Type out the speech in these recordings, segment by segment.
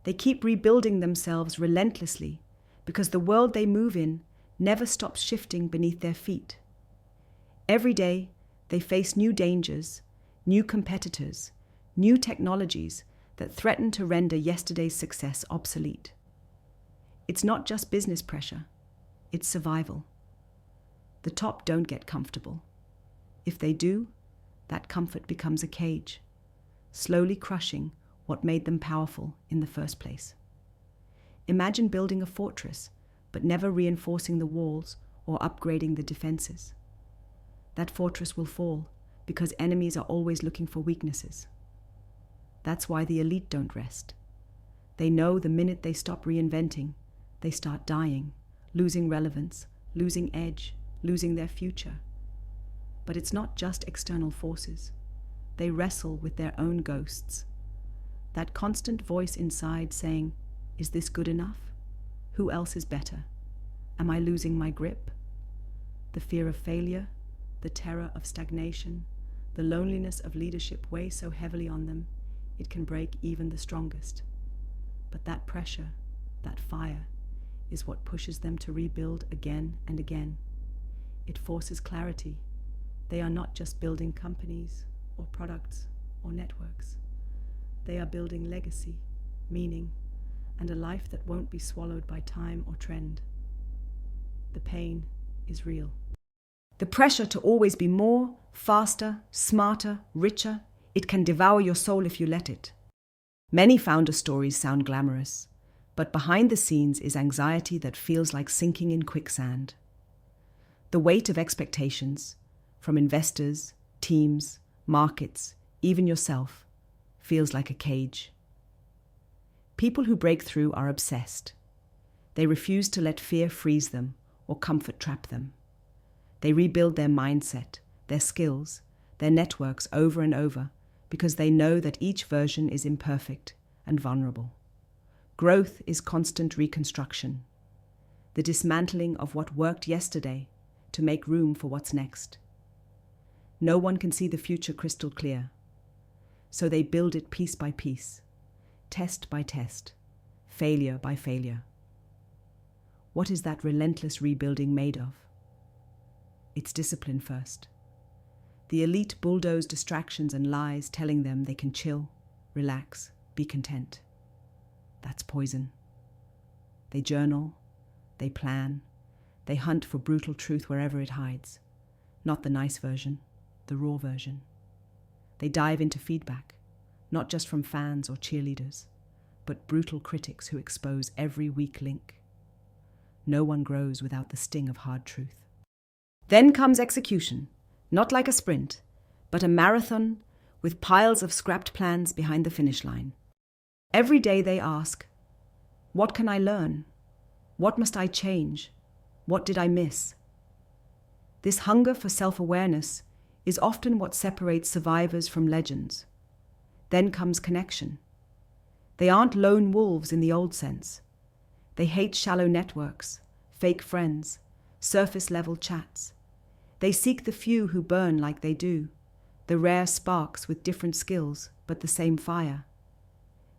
They keep rebuilding themselves relentlessly because the world they move in never stops shifting beneath their feet. Every day, they face new dangers, new competitors, new technologies that threaten to render yesterday's success obsolete. It's not just business pressure, it's survival. The top don't get comfortable. If they do, that comfort becomes a cage, slowly crushing what made them powerful in the first place. Imagine building a fortress, but never reinforcing the walls or upgrading the defenses. That fortress will fall because enemies are always looking for weaknesses. That's why the elite don't rest. They know the minute they stop reinventing, they start dying, losing relevance, losing edge, losing their future. But it's not just external forces. They wrestle with their own ghosts. That constant voice inside saying, "Is this good enough? Who else is better? Am I losing my grip?" The fear of failure, the terror of stagnation, the loneliness of leadership weigh so heavily on them, it can break even the strongest. But that pressure, that fire, is what pushes them to rebuild again and again. It forces clarity. They are not just building companies or products or networks. They are building legacy, meaning, and a life that won't be swallowed by time or trend. The pain is real. The pressure to always be more, faster, smarter, richer, it can devour your soul if you let it. Many founder stories sound glamorous, but behind the scenes is anxiety that feels like sinking in quicksand. The weight of expectations, from investors, teams, markets, even yourself, feels like a cage. People who break through are obsessed. They refuse to let fear freeze them or comfort trap them. They rebuild their mindset, their skills, their networks over and over because they know that each version is imperfect and vulnerable. Growth is constant reconstruction, the dismantling of what worked yesterday to make room for what's next. No one can see the future crystal clear, so they build it piece by piece, test by test, failure by failure. What is that relentless rebuilding made of? It's discipline first. The elite bulldoze distractions and lies, telling them they can chill, relax, be content. That's poison. They journal, they plan, they hunt for brutal truth wherever it hides. Not the nice version, the raw version. They dive into feedback, not just from fans or cheerleaders, but brutal critics who expose every weak link. No one grows without the sting of hard truth. Then comes execution, not like a sprint, but a marathon with piles of scrapped plans behind the finish line. Every day they ask, what can I learn? What must I change? What did I miss? This hunger for self-awareness is often what separates survivors from legends. Then comes connection. They aren't lone wolves in the old sense. They hate shallow networks, fake friends, surface-level chats. They seek the few who burn like they do, the rare sparks with different skills but the same fire.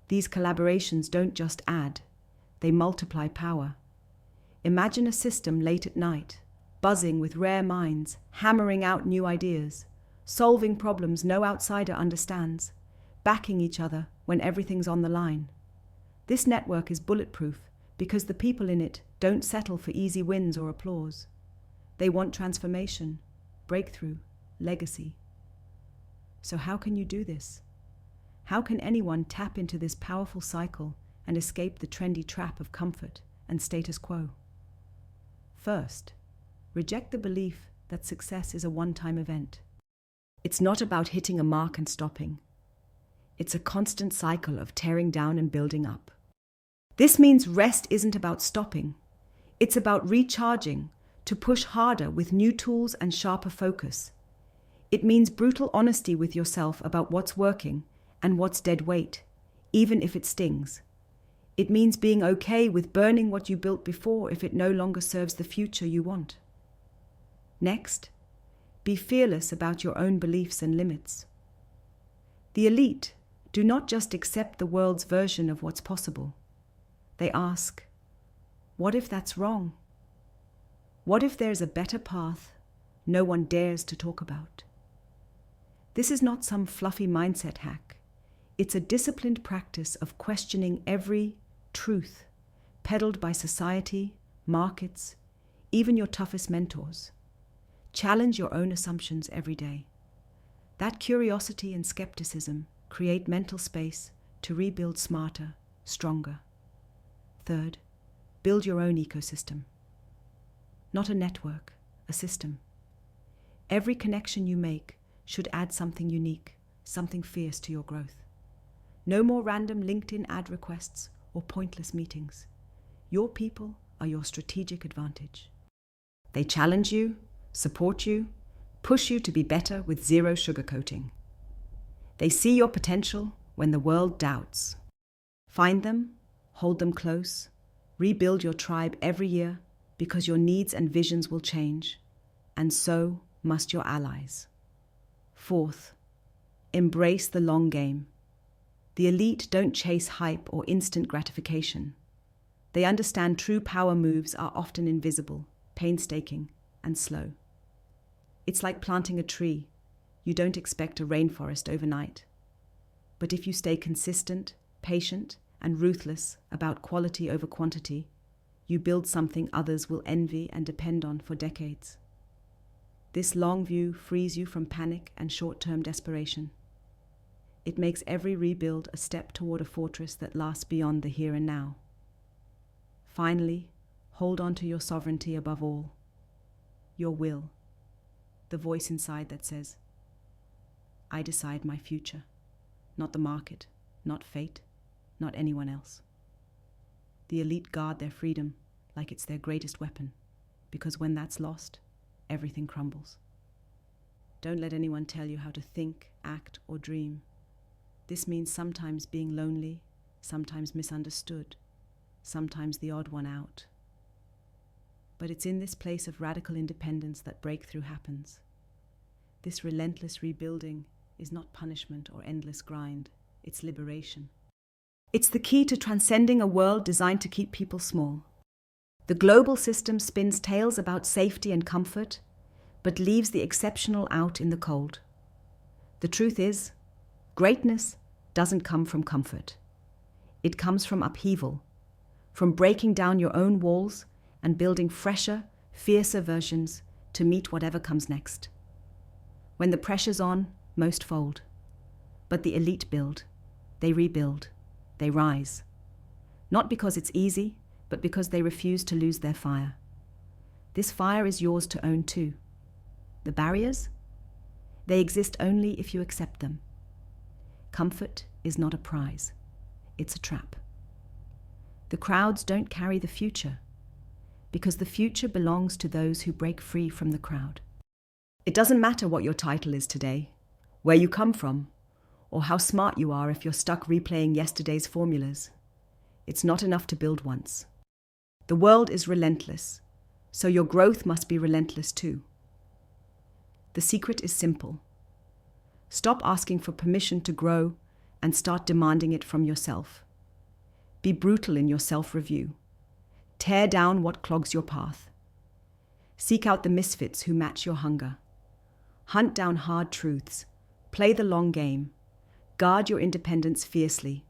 These collaborations don't just add, they multiply power. Imagine a system late at night, buzzing with rare minds, hammering out new ideas, solving problems no outsider understands, backing each other when everything's on the line. This network is bulletproof because the people in it don't settle for easy wins or applause. They want transformation, breakthrough, legacy. So how can you do this? How can anyone tap into this powerful cycle and escape the trendy trap of comfort and status quo? First, reject the belief that success is a one-time event. It's not about hitting a mark and stopping. It's a constant cycle of tearing down and building up. This means rest isn't about stopping. It's about recharging, to push harder with new tools and sharper focus. It means brutal honesty with yourself about what's working and what's dead weight, even if it stings. It means being okay with burning what you built before if it no longer serves the future you want. Next, be fearless about your own beliefs and limits. The elite do not just accept the world's version of what's possible. They ask, what if that's wrong? What if there's a better path no one dares to talk about? This is not some fluffy mindset hack. It's a disciplined practice of questioning every truth peddled by society, markets, even your toughest mentors. Challenge your own assumptions every day. That curiosity and skepticism create mental space to rebuild smarter, stronger. Third, build your own ecosystem. Not a network, a system. Every connection you make should add something unique, something fierce to your growth. No more random LinkedIn ad requests or pointless meetings. Your people are your strategic advantage. They challenge you, support you, push you to be better with zero sugarcoating. They see your potential when the world doubts. Find them, hold them close, rebuild your tribe every year because your needs and visions will change, and so must your allies. Fourth, embrace the long game. The elite don't chase hype or instant gratification. They understand true power moves are often invisible, painstaking, and slow. It's like planting a tree. You don't expect a rainforest overnight. But if you stay consistent, patient, and ruthless about quality over quantity, you build something others will envy and depend on for decades. This long view frees you from panic and short-term desperation. It makes every rebuild a step toward a fortress that lasts beyond the here and now. Finally, hold on to your sovereignty above all. Your will. The voice inside that says, I decide my future, not the market, not fate, not anyone else. The elite guard their freedom like it's their greatest weapon, because when that's lost, everything crumbles. Don't let anyone tell you how to think, act, or dream. This means sometimes being lonely, sometimes misunderstood, sometimes the odd one out. But it's in this place of radical independence that breakthrough happens. This relentless rebuilding is not punishment or endless grind, it's liberation. It's the key to transcending a world designed to keep people small. The global system spins tales about safety and comfort, but leaves the exceptional out in the cold. The truth is, greatness doesn't come from comfort. It comes from upheaval, from breaking down your own walls and building fresher, fiercer versions to meet whatever comes next. When the pressure's on, most fold. But the elite build, they rebuild, they rise. Not because it's easy, but because they refuse to lose their fire. This fire is yours to own too. The barriers? They exist only if you accept them. Comfort is not a prize. It's a trap. The crowds don't carry the future, because the future belongs to those who break free from the crowd. It doesn't matter what your title is today, where you come from, or how smart you are if you're stuck replaying yesterday's formulas. It's not enough to build once. The world is relentless, so your growth must be relentless too. The secret is simple. Stop asking for permission to grow and start demanding it from yourself. Be brutal in your self-review. Tear down what clogs your path. Seek out the misfits who match your hunger. Hunt down hard truths. Play the long game. Guard your independence fiercely.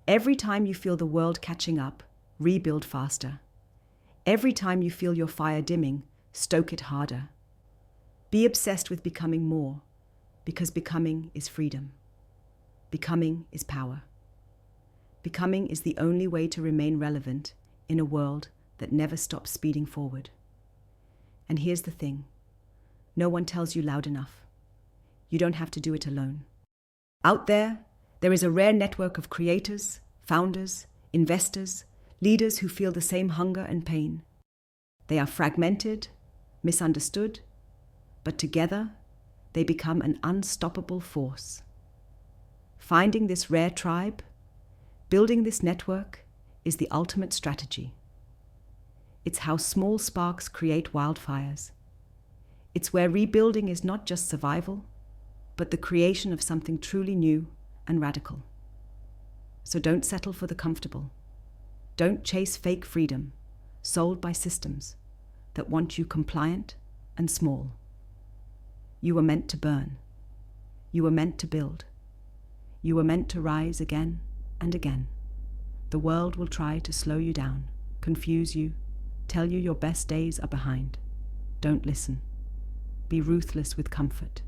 Every time you feel the world catching up, rebuild faster. Every time you feel your fire dimming, stoke it harder. Be obsessed with becoming more, because becoming is freedom. Becoming is power. Becoming is the only way to remain relevant in a world that never stops speeding forward. And here's the thing. No one tells you loud enough. You don't have to do it alone. Out there is a rare network of creators, founders, investors, leaders who feel the same hunger and pain. They are fragmented, misunderstood, but together they become an unstoppable force. Finding this rare tribe, building this network, is the ultimate strategy. It's how small sparks create wildfires. It's where rebuilding is not just survival, but the creation of something truly new and radical. So don't settle for the comfortable. Don't chase fake freedom, sold by systems that want you compliant and small. You were meant to burn. You were meant to build. You were meant to rise again and again. The world will try to slow you down, confuse you, tell you your best days are behind. Don't listen. Be ruthless with comfort.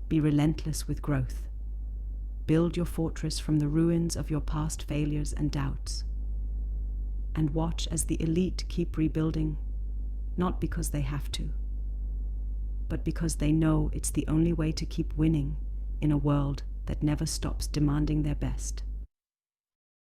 Be relentless with growth. Build your fortress from the ruins of your past failures and doubts. And watch as the elite keep rebuilding, not because they have to, but because they know it's the only way to keep winning in a world that never stops demanding their best.